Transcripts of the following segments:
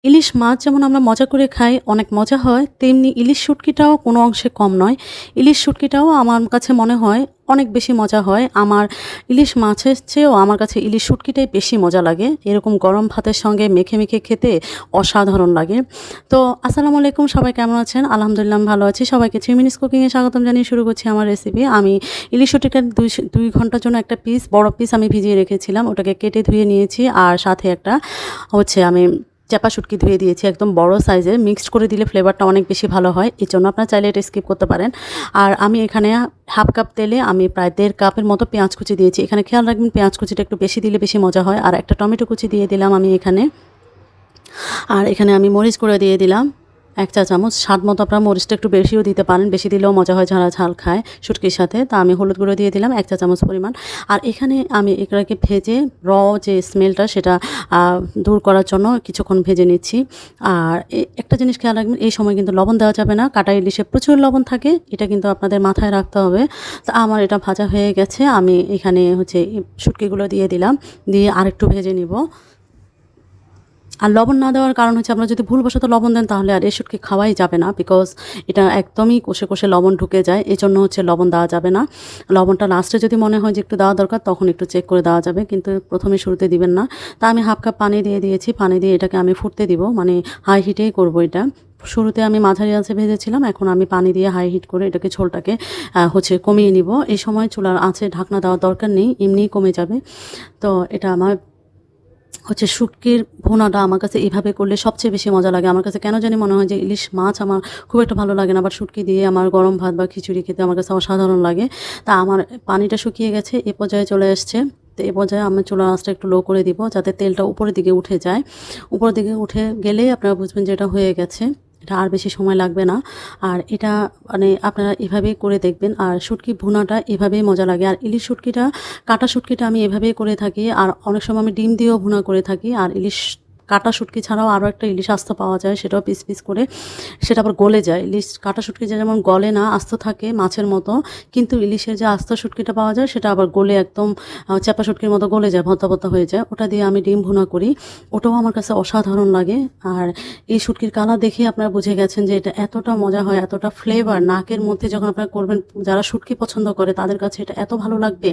ইলিশ মাছ যেমন আমরা মজা করে খাই, অনেক মজা হয়, তেমনি ইলিশ শুটকিটাও কোনো অংশে কম নয়। ইলিশ শুটকিটাও আমার কাছে মনে হয় অনেক বেশি মজা হয়। আমার ইলিশ মাছের চেয়েও আমার কাছে ইলিশ শুটকিটাই বেশি মজা লাগে। এরকম গরম ভাতের সঙ্গে মেখে, মেখে খেতে অসাধারণ লাগে। তো আসসালামু আলাইকুম, সবাই কেমন আছেন? আলহামদুলিল্লাহ আমি ভালো আছি। সবাইকে 3 মিনিটস কুকিংয়ে স্বাগতম জানিয়ে শুরু করছি আমার রেসিপি। আমি ইলিশ শুটকিটা 2 ঘন্টার জন্য একটা বড় পিস আমি ভিজিয়ে রেখেছিলাম। ওটাকে কেটে ধুয়ে নিয়েছি আর সাথে একটা আমি চ্যাপা শুটকি ধুয়ে দিয়েছি একদম বড় সাইজের। মিক্সড করে দিলে ফ্লেভারটা অনেক বেশি ভালো হয়। এজন্য আপনারা চাইলে এটা স্কিপ করতে পারেন। আর আমি এখানে হাফ কাপ তেলে আমি প্রায় 1.5 কাপের মতো পেঁয়াজ কুচি দিয়েছি। এখানে খেয়াল রাখবেন পেঁয়াজ কুচিটা একটু বেশি দিলে বেশি মজা হয়। আর একটা টমেটো কুচি দিয়ে দিলাম আমি এখানে। আর এখানে আমি মরিচ গুঁড়ো দিয়ে দিলাম 1 চা চামচ। স্বাদ মতো আপনারা মরিচটা একটু বেশিও দিতে পারেন। বেশি দিলেও মজা হয় যারা ঝাল খায় শুটকির সাথে। তা আমি হলুদ গুঁড়ো দিয়ে দিলাম 1 চা চামচ পরিমাণ। আর এখানে আমি এগুলোকে ভেজে যে স্মেলটা সেটা দূর করার জন্য কিছুক্ষণ ভেজে নিচ্ছি। আর একটা জিনিস খেয়াল রাখবেন, এই সময় কিন্তু লবণ দেওয়া যাবে না। কাটা ইলিশে প্রচুর লবণ থাকে। এটা কিন্তু আপনাদের মাথায় রাখতে হবে। তো আমার এটা ভাজা হয়ে গেছে। আমি এখানে শুটকিগুলো দিয়ে দিলাম। দিয়ে আরেকটু ভেজে নিব। আর লবণ না দেওয়ার কারণ হচ্ছে আপনারা যদি ভুলবশত লবণ দেন তাহলে আর এই শুটকি খাওয়াই যাবে না। বিকজ এটা একদমই কষে, কষে লবণ ঢুকে যায়। এজন্য লবণ দেওয়া যাবে না। লবণটা লাস্টে যদি মনে হয় যে একটু দেওয়া দরকার তখন একটু চেক করে দেওয়া যাবে। কিন্তু প্রথমে শুরুতে দিবেন না। তা আমি হাফ কাপ পানি দিয়ে দিয়েছি। পানি দিয়ে এটাকে আমি ফুটতে দিব। মানে হাই হিটেই করব এটা। শুরুতে আমি মাঝারি আঁচে ভেজেছিলাম। এখন আমি পানি দিয়ে হাই হিট করে এটাকে ঝোলটাকে কমিয়ে নিব। এই সময় চুলার আঁচে ঢাকনা দেওয়ার দরকার নেই। এমনিই কমে যাবে। তো এটা আমার শুটকির ভুনাটা আমার কাছে এভাবে করলে সবচেয়ে বেশি মজা লাগে। আমার কাছে কেন জানি মনে হয় যে ইলিশ মাছ আমার খুব একটা ভালো লাগে না। বাট শুটকি দিয়ে আমার গরম ভাত বা খিচুড়ি খেতে আমার কাছে অসাধারণ লাগে। তা আমার পানিটা শুকিয়ে গেছে, এ পর্যায়ে চলে এসছে। তো এ পর্যায়ে আমি চুলার আঁচটা একটু লো করে দিব যাতে তেলটা উপরের দিকে উঠে যায়। উপরের দিকে উঠে গেলেই আপনারা বুঝবেন যে এটা হয়ে গেছে। এটা আর বেশি সময় লাগবে না। আর এটা আপনারা এভাবেই করে দেখবেন। আর শুটকি ভুনাটা এভাবেই মজা লাগে। আর ইলিশ শুটকিটা, কাটা শুটকিটা আমি এভাবেই করে থাকি। আর অনেক সময় আমি ডিম দিয়েও ভুনা করে থাকি। আর ইলিশ কাটা শুটকি ছাড়াও আরও একটা ইলিশ আস্ত পাওয়া যায়, সেটাও পিস পিস করে, সেটা আবার গলে যায়। ইলিশ কাটা শুটকি যেমন গলে না, আস্ত থাকে মাছের মতো, কিন্তু ইলিশের যে আস্ত শুটকিটা পাওয়া যায় সেটা আবার গলে একদম চ্যাপা শুটকির মতো গলে যায়, ভর্তা ভর্তা হয়ে যায়। ওটা দিয়ে আমি ডিম ভুনা করি। ওটাও আমার কাছে অসাধারণ লাগে। আর এই শুটকির কালার দেখে আপনারা বুঝে গেছেন যে এটা এতটা মজা হয়, এতটা ফ্লেভার নাকের মধ্যে যখন আপনারা করবেন, যারা শুটকি পছন্দ করে তাদের কাছে এটা এত ভালো লাগবে।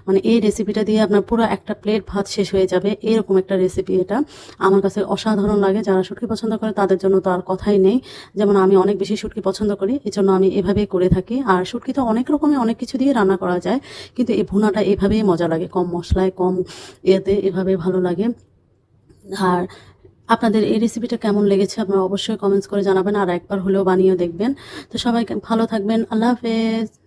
মানে এই রেসিপিটা দিয়ে আপনার পুরো একটা প্লেট ভাত শেষ হয়ে যাবে, এরকম একটা রেসিপি এটা। আমার কাছে অসাধারণ লাগে। যারা শুটকি পছন্দ করে তাদের জন্য তো আর কথাই নেই। যেমন আমি অনেক বেশি শুটকি পছন্দ করি, এজন্য আমি এভাবেই করে থাকি। আর শুটকি তো অনেক রকমের অনেক কিছু দিয়ে রান্না করা যায়, কিন্তু এই ভুনাটা এভাবেই মজা লাগে, কম মশলায়, কম এতে, এভাবে ভালো লাগে। আর আপনাদের এই রেসিপিটা কেমন লেগেছে আপনারা অবশ্যই কমেন্টস করে জানাবেন। আর একবার হলেও বানিয়ে দেখবেন। তো সবাই ভালো থাকবেন। আল্লাহ হাফেজ।